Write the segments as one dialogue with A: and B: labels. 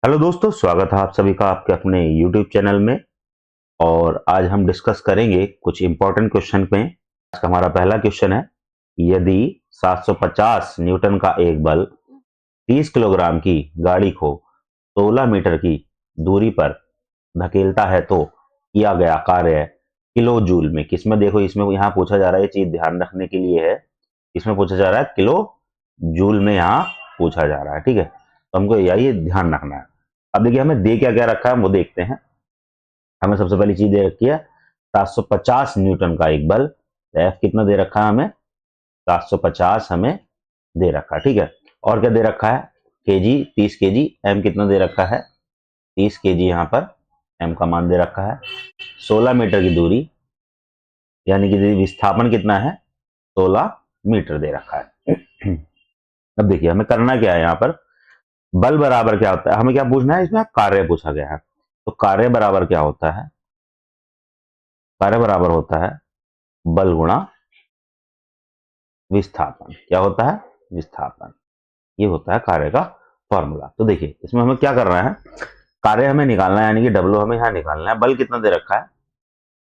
A: Hello दोस्तों, स्वागत है आप सभी का आपके अपने YouTube चैनल में। और आज हम डिस्कस करेंगे कुछ इंपॉर्टेंट क्वेश्चन पे। आज का हमारा पहला क्वेश्चन है, यदि 750 न्यूटन का एक बल 30 किलोग्राम की गाड़ी को 16 मीटर की दूरी पर धकेलता है तो किया गया कार्य किलो जूल में। किसमें, देखो इसमें यहाँ पूछा जा रहा है, ये चीज ध्यान रखने के लिए है। इसमें पूछा जा रहा है किलो जूल में, यहाँ पूछा जा रहा है, ठीक है। तो हमको यही ध्यान रखना है। अब देखिए हमें दे क्या क्या रखा है वो देखते हैं। हमें सबसे पहली चीज दे रखी है 750 न्यूटन का एक बल। एफ कितना दे रखा है हमें? 750 हमें दे रखा है, ठीक है। और क्या दे रखा है? KG, 30 KG. एम कितना दे रखा है? 30 केजी। यहाँ पर एम का मान दे रखा है। 16 मीटर की दूरी, यानी कि विस्थापन कितना है? 16 मीटर दे रखा है। अब देखिए हमें करना क्या है यहाँ पर। बल बराबर क्या होता है, हमें क्या पूछना है इसमें? कार्य पूछा गया है। तो कार्य बराबर क्या होता है? कार्य बराबर होता है बल गुणा विस्थापन। क्या होता है? विस्थापन। ये होता है कार्य का फॉर्मूला। तो देखिए इसमें हमें क्या करना है, कार्य हमें निकालना है, यानी कि डब्ल्यू हमें यहाँ निकालना है। बल कितना दे रखा है?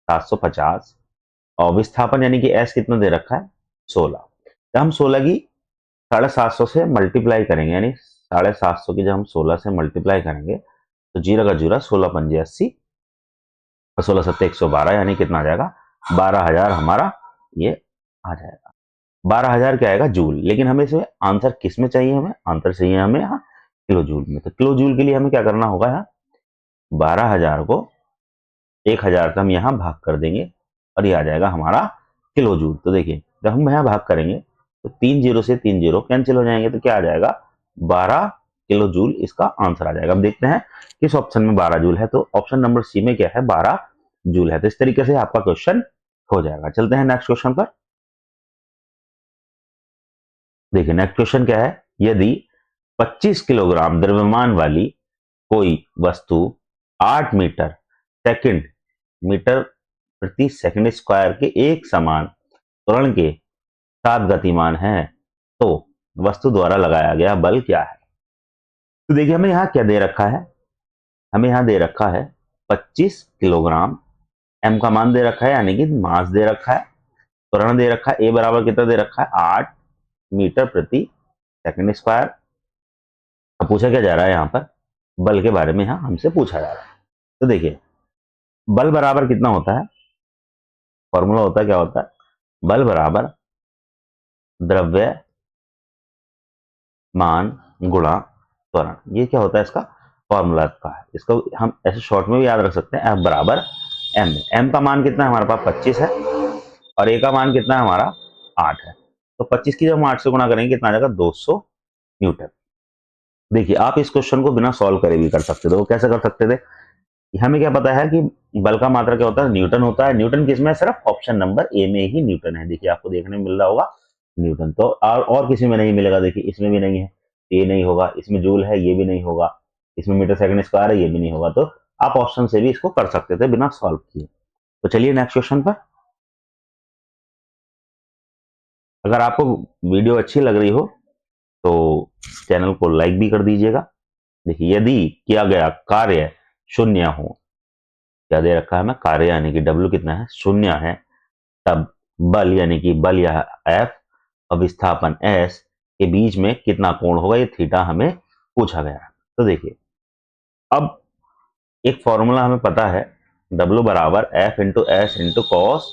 A: 750। और विस्थापन यानी कि एस कितना दे रखा है? 16। जब हम 16 की 750 से मल्टीप्लाई करेंगे, यानी 750 की जब हम 16 से मल्टीप्लाई करेंगे तो जीरो का जीरो, 16 पंजे 80 और 16 सत्ते 112, यानी कितना आ जाएगा? 12,000 हमारा ये आ जाएगा। 12,000 क्या आएगा? जूल। लेकिन हमें इसमें आंसर किस में चाहिए? हमें आंसर चाहिए हमें यहाँ किलो जूल में। तो किलो जूल के लिए हमें क्या करना होगा? यहाँ 12,000 को 1,000 से हम यहाँ भाग कर देंगे और ये आ जाएगा हमारा किलो जूल। तो देखिए जब हम यहाँ भाग करेंगे तो 3 जीरो से 3 जीरो कैंसिल हो जाएंगे, तो क्या आ जाएगा? 12 किलो जूल इसका आंसर आ जाएगा। अब देखते हैं किस ऑप्शन में 12 जूल है। तो ऑप्शन नंबर सी में क्या है? 12 जूल है। तो इस तरीके से आपका क्वेश्चन हो जाएगा। चलते हैं नेक्स्ट क्वेश्चन पर। देखिए नेक्स्ट क्वेश्चन क्या है, यदि 25 किलोग्राम द्रव्यमान वाली कोई वस्तु 8 मीटर सेकंड मीटर प्रति सेकंड स्क्वायर के एक समान त्वरण के साथ गतिमान है तो वस्तु द्वारा लगाया गया बल क्या है? तो देखिए हमें यहाँ क्या दे रखा है, हमें यहाँ दे रखा है 25 किलोग्राम। एम का मान दे रखा है, यानी कि मास दे रखा है। त्वरण दे रखा है, ए बराबर कितना दे रखा है? 8 मीटर प्रति सेकंड स्क्वायर। अब पूछा क्या जा रहा है यहाँ पर? बल के बारे में यहाँ हमसे पूछा जा रहा है। तो देखिए बल बराबर कितना होता है? फॉर्मूला होता है, क्या होता है? बल बराबर द्रव्य मान गुणा त्वरण। ये क्या होता है? इसका फॉर्मूला का है। इसको हम ऐसे शॉर्ट में भी याद रख सकते हैं, एफ बराबर एम। एम का मान कितना है हमारे पास? 25 है। और ए का मान कितना है हमारा? 8 है। तो 25 की जब हम 8 से गुणा करेंगे कितना आ जाएगा? 200 न्यूटन। देखिए आप इस क्वेश्चन को बिना सॉल्व करे भी कर सकते थे। वो कैसे कर सकते थे? हमें क्या पता है कि बल का मात्रा क्या होता है? न्यूटन होता है। न्यूटन किसमें? सिर्फ ऑप्शन नंबर ए में ही न्यूटन है। देखिए आपको देखने में मिल रहा होगा न्यूटन। तो और किसी में नहीं मिलेगा। देखिए इसमें भी नहीं है, ये नहीं होगा। इसमें जूल है, ये भी नहीं होगा। इसमें मीटर सेकंड स्क्वायर है, ये भी नहीं होगा। तो आप ऑप्शन से भी इसको कर सकते थे बिना सॉल्व किए। तो चलिए नेक्स्ट क्वेश्चन पर। अगर आपको वीडियो अच्छी लग रही हो तो चैनल को लाइक भी कर दीजिएगा। देखिए यदि किया गया कार्य शून्य हो, क्या दे रखा है हमें? कार्य यानी कि डब्ल्यू कितना है? शून्य है। तब बल यानी कि बल यह एफ और विस्थापन एस के बीच में कितना कोण होगा? ये थीटा हमें पूछा गया है। तो देखिए अब एक फॉर्मूला हमें पता है, डब्ल्यू बराबर F into S into cos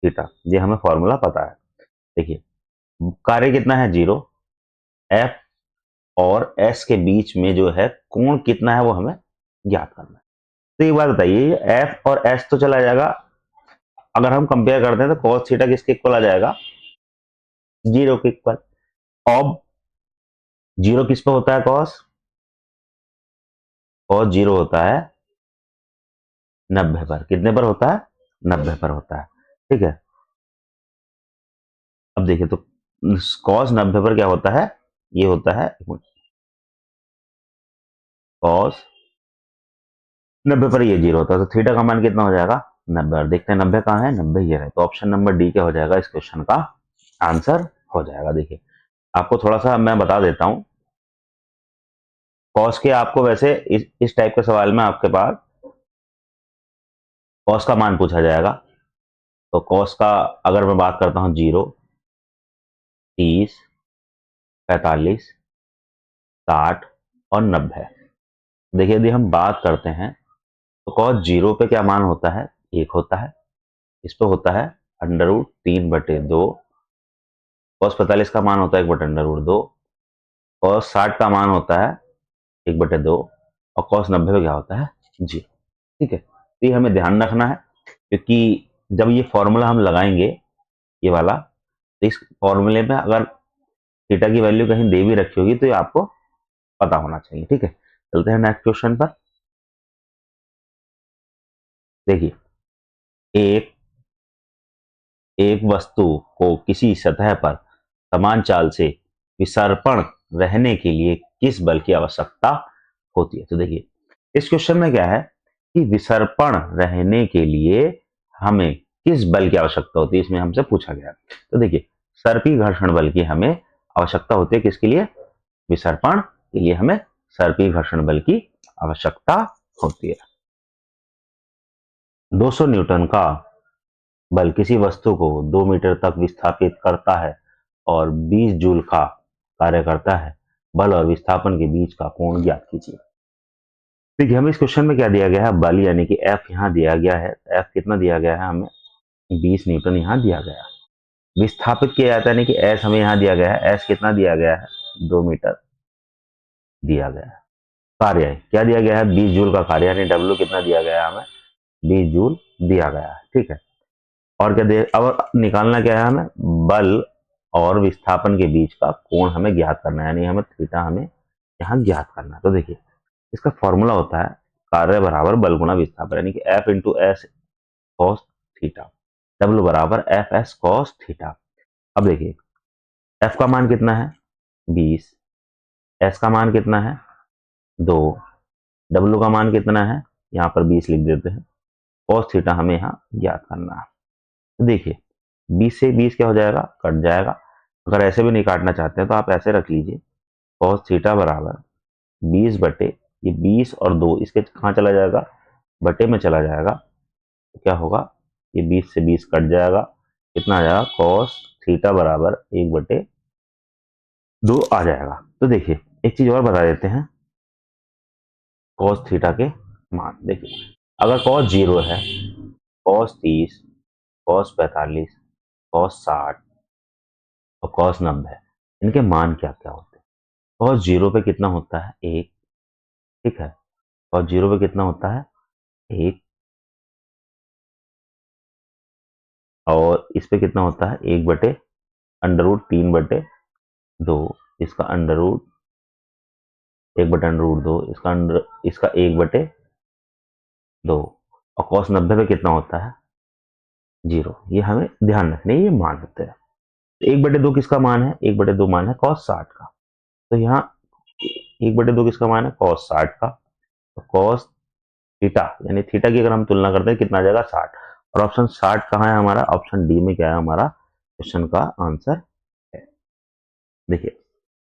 A: theta. ये हमें फॉर्मूला पता है। देखिए कार्य कितना है? जीरो। एफ और एस के बीच में जो है कोण कितना है वो हमें ज्ञात करना है। तो एक बात बताइए, एफ और एस तो चला जाएगा। अगर हम कंपेयर करते हैं तो कॉस थीटा किसके इक्वल आ जाएगा? जीरो के इक्वल। अब जीरो किस पे होता है? कॉस। कॉस जीरो होता है 90 पर। कितने पर होता है? 90 पर होता है, ठीक है। अब देखिए तो कॉस 90 पर क्या होता है? ये होता है कॉस 90 पर ये जीरो होता है। तो थीटा का मान कितना हो जाएगा? 90। और देखते हैं 90 कहाँ है? 90 ये है। तो ऑप्शन नंबर डी क्या हो जाएगा? इस क्वेश्चन का आंसर हो जाएगा। देखिए आपको थोड़ा सा मैं बता देता हूं, कॉस के आपको वैसे इस टाइप के सवाल में आपके पास कॉस का मान पूछा जाएगा। तो कॉस का अगर मैं बात करता हूँ 0, 30, 45, 60 और 90। देखिए यदि हम बात करते हैं तो कॉस 0 पे क्या मान होता है, 1 होता है। इस पे होता है √3/2। कॉस 45 का मान होता है 1/√2। कॉस 60 का मान होता है 1/2। और कॉस 90 पे क्या होता है, 0। ठीक है, तो ये हमें ध्यान रखना है, क्योंकि जब ये फॉर्मूला हम लगाएंगे, ये वाला, तो इस फॉर्मूले में अगर थीटा की वैल्यू कहीं दे भी रखी होगी तो ये आपको पता होना चाहिए। ठीक है, चलते हैं नेक्स्ट क्वेश्चन पर। देखिए, एक एक वस्तु को किसी सतह पर समान चाल से विसर्पण रहने के लिए किस बल की आवश्यकता होती है। तो देखिए इस क्वेश्चन में क्या है कि विसर्पण रहने के लिए हमें किस बल की आवश्यकता होती है, इसमें हमसे पूछा गया। तो देखिए सर्पी घर्षण बल की हमें आवश्यकता होती है। किसके लिए, विसर्पण के लिए हमें सर्पी घर्षण बल की आवश्यकता होती है। 200 न्यूटन का बल किसी वस्तु को 2 मीटर तक विस्थापित करता है और 20 जूल का कार्य करता है। बल और विस्थापन के बीच का कोण ज्ञात कीजिए। देखिए हमें इस क्वेश्चन में क्या दिया गया है, बल यानी कि एफ यहाँ दिया गया है। एफ कितना दिया गया है, हमें 20 न्यूटन यहाँ दिया गया है। विस्थापित किया जाता है यानी कि एस हमें यहाँ दिया गया है। एस कितना दिया गया है, 2 मीटर दिया गया है। कार्य क्या दिया गया है, 20 जूल का कार्य, यानी डब्ल्यू कितना दिया गया है, हमें 20 जूल दिया गया है। ठीक है, और क्या दे, अब निकालना क्या है, हमें बल और विस्थापन के बीच का कोण हमें ज्ञात करना है, यानी हमें थीटा हमें यहाँ ज्ञात करना है। तो देखिए इसका फॉर्मूला होता है कार्य बराबर बल गुणा विस्थापन, यानी कि F into S cos theta, W बराबर एफ एस कॉस थीटा। अब देखिए एफ का मान कितना है, 20, एस का मान कितना है, 2, डब्ल्यू का मान कितना है, यहाँ पर 20 लिख देते हैं। कॉस थीटा हमें यहाँ ज्ञात करना है। तो देखिए 20 से 20 क्या हो जाएगा, कट जाएगा। अगर ऐसे भी नहीं काटना चाहते हैं तो आप ऐसे रख लीजिए, कॉस थीटा बराबर 20 बटे ये 20 और 2 इसके कहाँ चला जाएगा, बटे में चला जाएगा। तो क्या होगा, ये 20 से 20 कट जाएगा, कितना आ जाएगा, कॉस थीटा बराबर 1/2 आ जाएगा। तो देखिए एक चीज और बता देते हैं, कॉस थीटा के मान देखिए, अगर कॉस 0 है, कॉस 30, कॉस 45, कॉस 60 और कॉस 90 है, इनके मान क्या क्या होते हैं। कॉस 0 पे कितना होता है, 1। ठीक है, कॉस 0 पे कितना होता है, 1। और इस पे कितना होता है, 1/√3/2, इसका √1/√2, इसका 1/2। और कॉस 90 पे कितना होता है, 0। ये हमें ध्यान रखने, ये मान होते हैं। 1/2 किसका मान है, 1/2 मान है कॉस 60 का। तो यहाँ 1/2 किसका मान है, कॉस 60 का। तो कॉस थीटा यानी थीटा की अगर हम तुलना करते हैं कितना आ जाएगा, 60। और ऑप्शन 60 कहाँ है हमारा, ऑप्शन डी में क्या है, हमारा क्वेश्चन का आंसर है। देखिए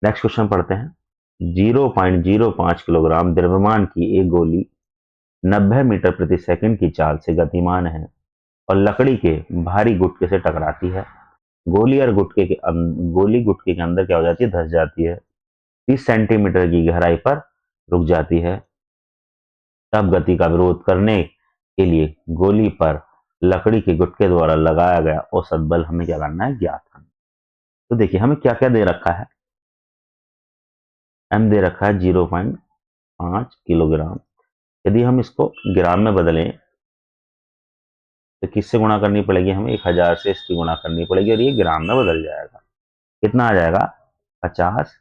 A: नेक्स्ट क्वेश्चन पढ़ते हैं। 0.05 किलोग्राम द्रव्यमान की एक गोली 90 मीटर प्रति सेकंड की चाल से गतिमान है और लकड़ी के भारी गुटके से टकराती है। गोली गुटके के अंदर क्या हो जाती है, धंस जाती है। 30 सेंटीमीटर की गहराई पर रुक जाती है। तब गति का विरोध करने के लिए गोली पर लकड़ी के गुटके द्वारा लगाया गया औसत बल हमें क्या करना है, ज्ञात करना। तो देखिए हमें क्या क्या दे रखा है, एम दे रखा है 0.5 किलोग्राम। यदि हम इसको ग्राम में बदलें तो किससे गुणा करनी पड़ेगी, हमें 1000 से इसकी गुणा करनी पड़ेगी और ये ग्राम में बदल जाएगा। कितना आ जाएगा, 50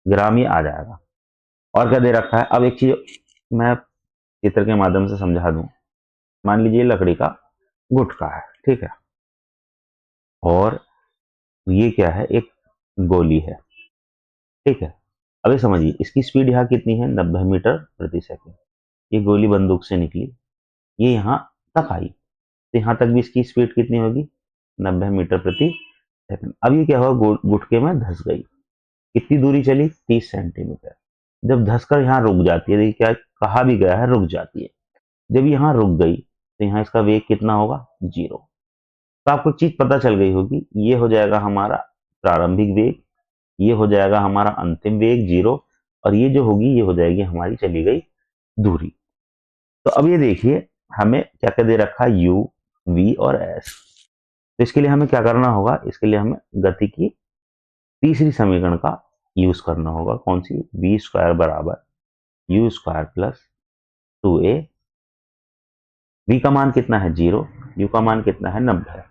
A: ग्राम, ये आ जाएगा। और क्या दे रखा है, अब एक चीज मैं चित्र के माध्यम से समझा दूं। मान लीजिए लकड़ी का गुटका है, ठीक है, और ये क्या है, एक गोली है। ठीक है, अभी समझिए इसकी स्पीड यहाँ कितनी है, 90 मीटर प्रति सेकंड। ये गोली बंदूक से निकली, ये यहाँ तक आई, तो यहाँ तक भी इसकी स्पीड कितनी होगी, 90 मीटर प्रति सेकंड। अब ये क्या हुआ, गुटके में धंस गई। कितनी दूरी चली, 30 सेंटीमीटर। जब धंसकर यहाँ रुक जाती है, देखिए क्या कहा भी गया है, रुक जाती है। जब यहाँ रुक गई तो यहाँ इसका वेग कितना होगा, 0। तो आपको चीज पता चल गई होगी, ये हो जाएगा हमारा प्रारंभिक वेग, ये हो जाएगा हमारा अंतिम वेग 0, और ये जो होगी ये हो जाएगी हमारी चली गई दूरी। तो अब ये देखिए हमें क्या क्या दे रखा है, u, v और s। तो इसके लिए हमें क्या करना होगा, इसके लिए हमें गति की तीसरी समीकरण का यूज करना होगा। कौन सी, v स्क्वायर बराबर u square plus 2a। v का मान कितना है 0, u का मान कितना है 90।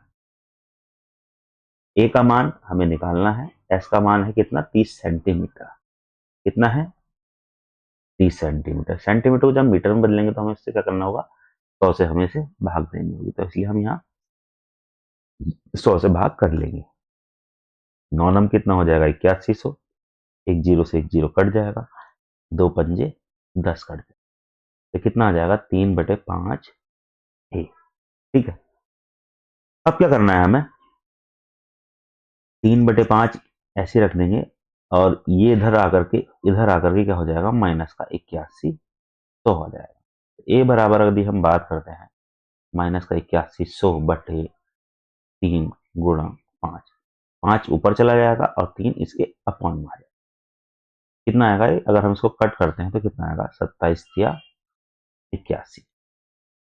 A: a का मान हमें निकालना है, s का मान है कितना 30 सेंटीमीटर। कितना है 30 सेंटीमीटर। सेंटीमीटर को जब मीटर में बदलेंगे तो हमें इससे क्या करना होगा, 100 से हमें इसे भाग देनी होगी। तो इसलिए हम यहाँ 100 से भाग कर लेंगे। 9 नम कितना हो जाएगा 8100, एक जीरो से एक जीरो कट जाएगा, 2 पंजे 10 कट जाएगा, तो कितना आ जाएगा 3/5 ए। ठीक है, अब क्या करना है हमें, 3/5 ऐसे रख देंगे, और ये इधर आकर के क्या हो जाएगा, माइनस का 8100 हो जाएगा। ए बराबर यदि हम बात करते हैं, माइनस का 8100/3 गुणा 5, 5 ऊपर चला जाएगा और 3 इसके अपॉन में आ जाएगा। कितना आएगा ये, अगर हम इसको कट करते हैं तो कितना आएगा, 27 या 81।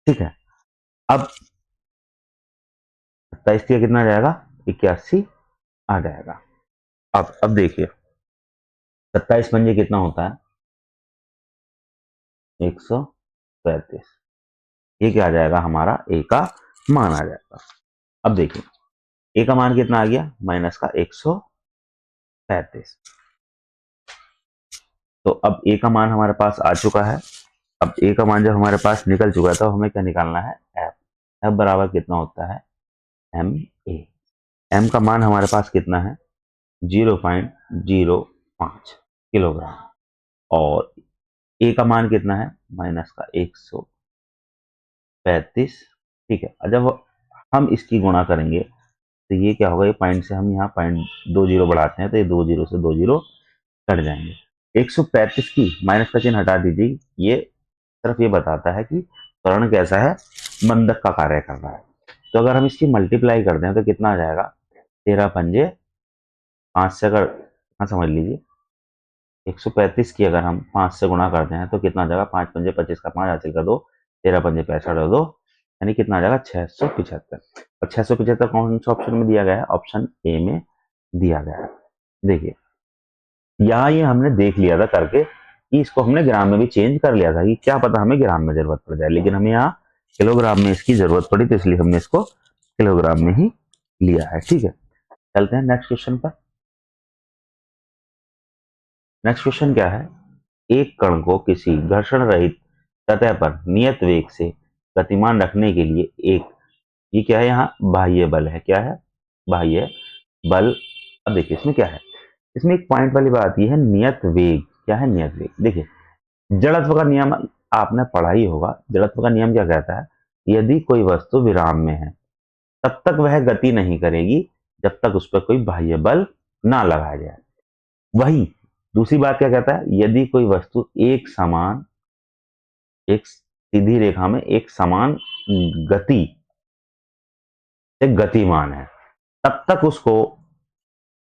A: ठीक है, अब 27 या कितना आ जाएगा 81 आ जाएगा। अब देखिए 27 पंजे कितना होता है 135। ये क्या आ जाएगा, हमारा ए का मान आ जाएगा। अब देखिए ए का मान कितना आ गया, माइनस का 135। तो अब ए का मान हमारे पास आ चुका है। अब ए का मान जब हमारे पास निकल चुका है तो हमें क्या निकालना है, एफ। एफ बराबर कितना होता है, एम ए। एम का मान हमारे पास कितना है 0.05 किलोग्राम, और ए का मान कितना है माइनस का 135। ठीक है, जब हम इसकी गुणा करेंगे तो ये क्या होगा, ये पॉइंट से हम यहाँ पॉइंट 2 जीरो बढ़ाते हैं तो ये 2 जीरो से 2 जीरो कट जाएंगे। 135 की माइनस का चिन्ह हटा दीजिए, ये सिर्फ ये बताता है कि त्वरण कैसा है, बंधक का कार्य कर रहा है। तो अगर हम इसकी मल्टीप्लाई करते हैं तो कितना आ जाएगा, 13 पंजे 5 से, अगर हाँ समझ लीजिए 135 की अगर हम 5 से गुणा करते हैं तो कितना आ जाएगा, 5 पंजे 25 का 5 हासिल कर दो, 13 पंजे 65 और 2, यानी कितना आ जाएगा 675। और 675 कौन सा ऑप्शन में दिया गया है, ऑप्शन ए में दिया गया है। देखिए यहाँ ये हमने देख लिया था करके कि इसको हमने ग्राम में भी चेंज कर लिया था, कि क्या पता हमें ग्राम में जरूरत पड़ जाए, लेकिन हमें यहाँ किलोग्राम में इसकी जरूरत पड़ी तो इसलिए हमने इसको किलोग्राम में ही लिया है। ठीक है, चलते हैं नेक्स्ट क्वेश्चन पर। नेक्स्ट क्वेश्चन क्या है, एक कण को किसी घर्षण रहित सतह पर नियत वेग से गतिमान रखने के लिए एक, ये क्या है यहाँ बाह्य बल है, क्या है बाह्य बल। अब देखिए इसमें क्या है, इसमें एक पॉइंट वाली बात ये है, नियत वेग। क्या है नियत वेग, देखिए जड़त्व का नियम आपने पढ़ा ही होगा। जड़त्व का नियम क्या कहता है, यदि कोई वस्तु विराम में है तब तक वह गति नहीं करेगी जब तक उस पर कोई बाह्य बल ना लगाया जाए। वही दूसरी बात क्या कहता है, यदि कोई वस्तु एक सीधी रेखा में एक समान गति से गतिमान है तब तक उसको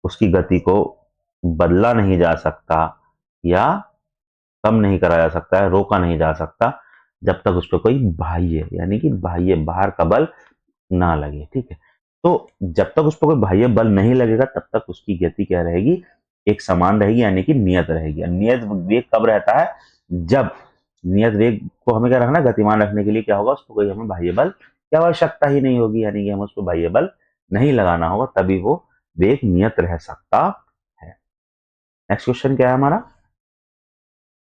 A: उसकी गति को बदला नहीं जा सकता या कम नहीं करा जा सकता है, रोका नहीं जा सकता जब तक उस पर कोई बाह्य, यानी कि बाह्य बाहर का बल ना लगे। ठीक है, तो जब तक उस पर कोई बाह्य बल नहीं लगेगा तब तक उसकी गति क्या रहेगी, एक समान रहेगी, यानी कि नियत रहेगी। नियत वेग कब रहता है, जब नियत वेग को हमें क्या रखना, गतिमान रखने के लिए क्या होगा, उसको कोई हमें बाह्य बल की आवश्यकता ही नहीं होगी, यानी कि हमें उसको बाह्य बल नहीं लगाना होगा, तभी वो वेग नियत रह सकता है। नेक्स्ट क्वेश्चन क्या है हमारा,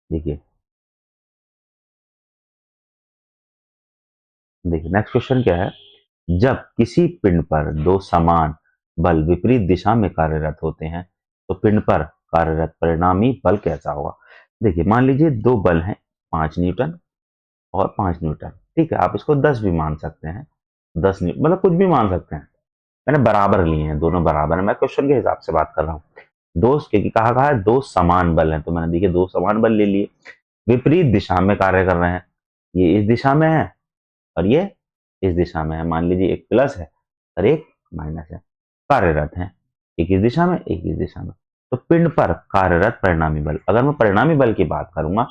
A: देखिए देखिए नेक्स्ट क्वेश्चन क्या है, जब किसी पिंड पर दो समान बल विपरीत दिशा में कार्यरत होते हैं तो पिंड पर कार्यरत परिणामी बल कैसा होगा। देखिए मान लीजिए दो बल हैं, 5 न्यूटन और 5 न्यूटन। ठीक है, आप इसको 10 भी मान सकते हैं, 10 न्यूटन मतलब कुछ भी मान सकते हैं, मैंने बराबर लिए हैं, दोनों बराबर है, मैं क्वेश्चन के हिसाब से बात कर रहा हूँ। क्योंकि कहा है दो समान बल हैं, तो मैंने देखिए दो समान बल ले लिए, विपरीत दिशा में कार्य कर रहे हैं। ये इस दिशा में है और ये इस दिशा में है। मान लीजिए एक प्लस है और एक माइनस है, कार्यरत है, एक इस दिशा में एक इस दिशा में। तो पिंड पर कार्यरत परिणामी बल, अगर मैं परिणामी बल की बात करूंगा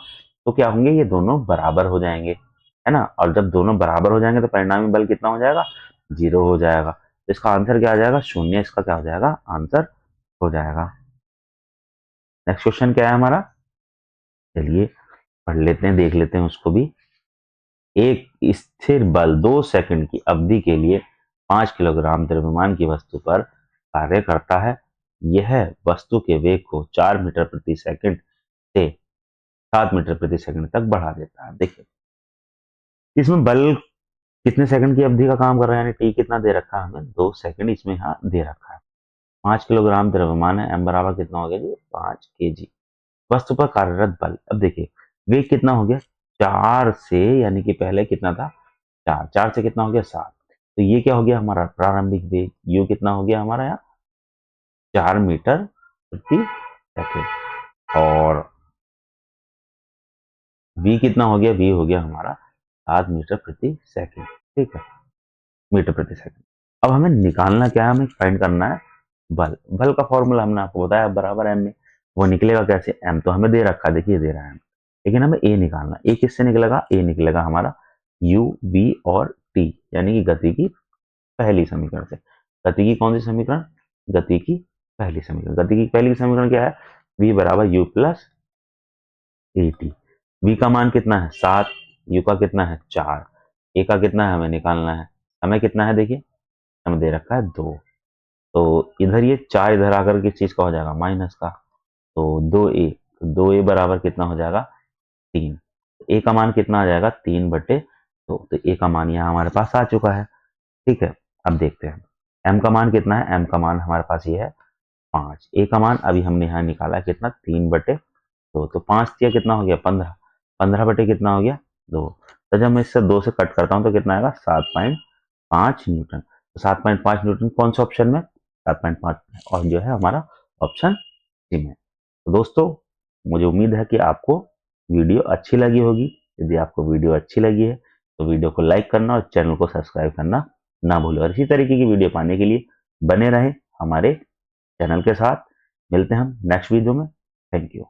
A: तो क्या होंगे, ये दोनों बराबर हो जाएंगे, है ना। और जब दोनों बराबर हो जाएंगे तो परिणामी बल कितना हो जाएगा, 0 हो जाएगा। तो इसका आंसर क्या आ जाएगा, 0। इसका क्या हो जाएगा, आंसर हो जाएगा। नेक्स्ट क्वेश्चन क्या है हमारा, चलिए पढ़ लेते हैं, देख लेते हैं उसको भी। एक स्थिर बल 2 सेकंड की अवधि के लिए 5 किलोग्राम द्रव्यमान की वस्तु पर कार्य करता है। यह वस्तु के वेग को 4 मीटर प्रति सेकंड से 7 मीटर प्रति सेकंड तक बढ़ा देता है। देखिए इसमें बल कितने सेकंड की अवधि का काम कर रहा है, यानी टी कितना दे रखा है हमें, 2 सेकंड इसमें यहाँ दे रखा है। 5 किलोग्राम द्रव्यमान है, एम बराबर कितना हो गया जी, 5 केजी। वस्तु पर कार्यरत बल, अब देखिए वेग कितना हो गया, 4 से, यानी कि पहले कितना था, 4 से कितना हो गया, 7। तो ये क्या हो गया हमारा प्रारंभिक वेग, यू कितना हो गया हमारा यहाँ 4 मीटर प्रति सेकंड, और v कितना हो गया, v हो गया हमारा 7 मीटर प्रति सेकंड। ठीक है, मीटर प्रति सेकंड। अब हमें निकालना क्या है, हमें फाइंड करना है बल। बल का फॉर्मूला हमने आपको बताया बराबर एम में। वो निकलेगा कैसे, एम तो हमें दे रखा है, देखिए दे रहा है, लेकिन हमें ए निकालना। ए किससे निकलेगा, ए निकलेगा हमारा यू वी और टी, यानी कि गति की पहली समीकरण से। गति की कौन सी समीकरण, गति की पहली समीकरण। गति की पहली समीकरण क्या है, v बराबर U plus A T. V का मान कितना है 7, यू का कितना है 4, ए का कितना है हमें निकालना है, हमें कितना है देखिए, हमें दे रखा है 2। तो इधर ये 4 इधर आकर किस चीज का हो जाएगा, माइनस का। तो 2a, तो 2a बराबर कितना हो जाएगा 3। ए का मान कितना आ जाएगा 3/2। तो ए का मान यहाँ हमारे पास आ चुका है। ठीक है, अब देखते हैं एम का मान कितना है, एम का मान हमारे पास ये है 5। ए का मान अभी हमने यहाँ निकाला है कितना, 3/2। तो 5 दिया कितना हो गया 15, 15 कितना हो गया 2। तो जब मैं इससे 2 से कट करता हूँ तो कितना आएगा 7.5 न्यूटन। तो 7.5 न्यूटन कौन सा ऑप्शन में, 7.5 और जो है हमारा ऑप्शन सी में। तो दोस्तों मुझे उम्मीद है कि आपको वीडियो अच्छी लगी होगी। यदि आपको वीडियो अच्छी लगी है तो वीडियो को लाइक करना और चैनल को सब्सक्राइब करना ना भूलें, और इसी तरीके की वीडियो पाने के लिए बने रहें हमारे चैनल के साथ। मिलते हैं हम नेक्स्ट वीडियो में। Thank you.